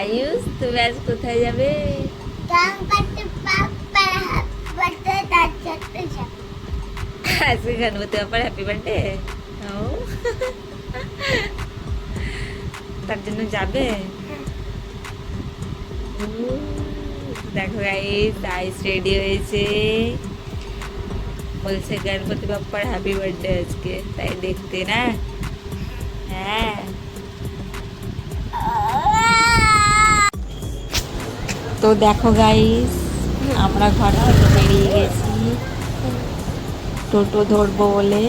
আয়ুষ তুমি আজ কোথায় যাবে? আজকে গণপতি বাপ্পার হ্যাপি বার্থডে। ও তার জন্য যাবে। দেখো গাইস আইস রেডি হয়েছে, বলছে গণপতি বাপ্পার হ্যাপি বার্থডে আজকে, তাই দেখতে না। হ্যাঁ তো দেখো গাইস আমরা ঘর থেকে বেরিয়ে গেছি টোটো ধরবো বলে।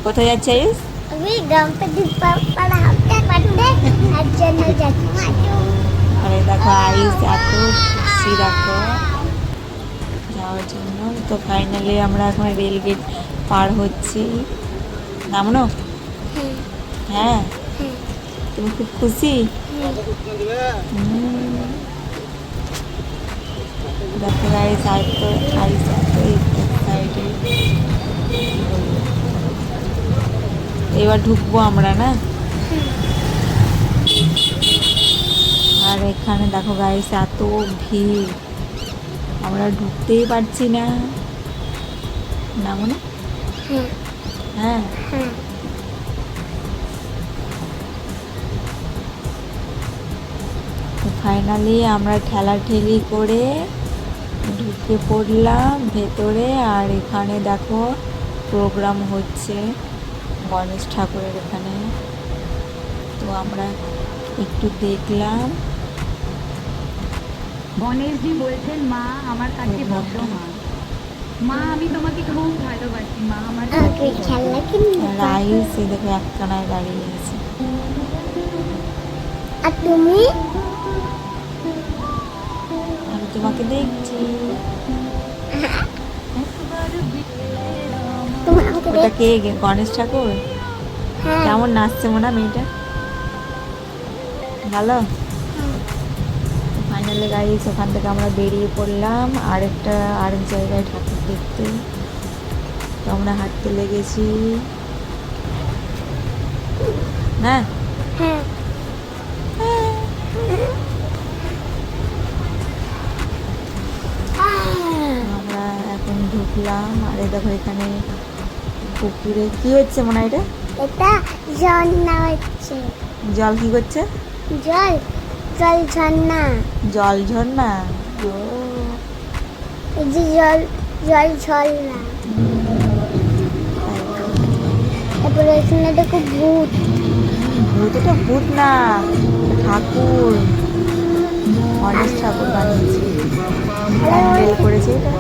কোথায় যাচ্ছে আয়ুষ? আমি গণপতি বাপ্পার হ্যাপি বার্থডে এর জন্য যাচ্ছি। আরে দেখো আয়ুষ এত খুশি দেখো যাওয়ার জন্য। তো ফাইনালি আমরা এখন রেল গেট পার হচ্ছি। নামনো? হ্যাঁ তুমি খুব খুশি? দেখো আয়ুষ আয়ুষ এত এক্সাইটেড। এবার ঢুকবো আমরা না। আর এখানে দেখো গাইস এত ভিড়, আমরা ঢুকতেই পারছি না। নামো? হ্যাঁ ফাইনালি আমরা ঠেলাঠেলি করে ঢুকে পড়লাম ভেতরে। আর এখানে দেখো প্রোগ্রাম হচ্ছে গণেশ ঠাকুরের এখানে। তো আমরা একটু দেখলাম। গণেশজি বলছেন, মা আমার কাছে ভদ্র মা, মা আমি তোমাকে খুব ভালোবাসি, মা আমার ওকে খেলনা কিনবো। আর আয়ুষ এই দেখো একখানায় দাঁড়িয়ে আছে। আর তুমি? আমি তোমাকে দেখছি। তুমি আমাকে ওটা কে? গণেশ ঠাকুর। হ্যাঁ কেমন নাচছে মনে হয় মেয়েটা? ভালো। ফাইনালি গাইস ওখান থেকে আমরা বেরিয়ে পড়লাম আরেক জায়গায় ঠাকুর দেখতে। তো আমরা হাঁটতে লেগেছি। হ্যাঁ হ্যাঁ আমরা এখন ঢুকলাম। আর এই দেখো এখানে পুকুরে কি হচ্ছে মনে হয়? এটা ঝর্ণা হচ্ছে। জল কি করছে? জল জল ঝর্ণা। জল ঝর্ণা। ও এই যে জল জল ঝর্ণা। তারপরে এখানে দেখো ভূত। ভূত? এটা ভূত না, ঠাকুর, গণেশ ঠাকুর বানিয়েছে, প্যান্ডেল করেছে। এটা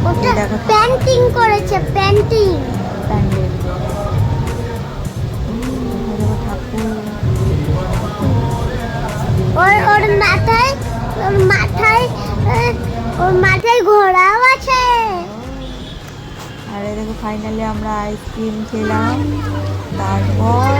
ওটা দেখো পেন্টিং করেছে, পেন্টিং। প্যান্ডেল। ঠাকুর ওর মাথায় ওর মাথায় ওর মাথায় ঘোড়াও আছে। আর এই দেখো ফাইনালি আমরা আইসক্রিম খেলাম। তারপর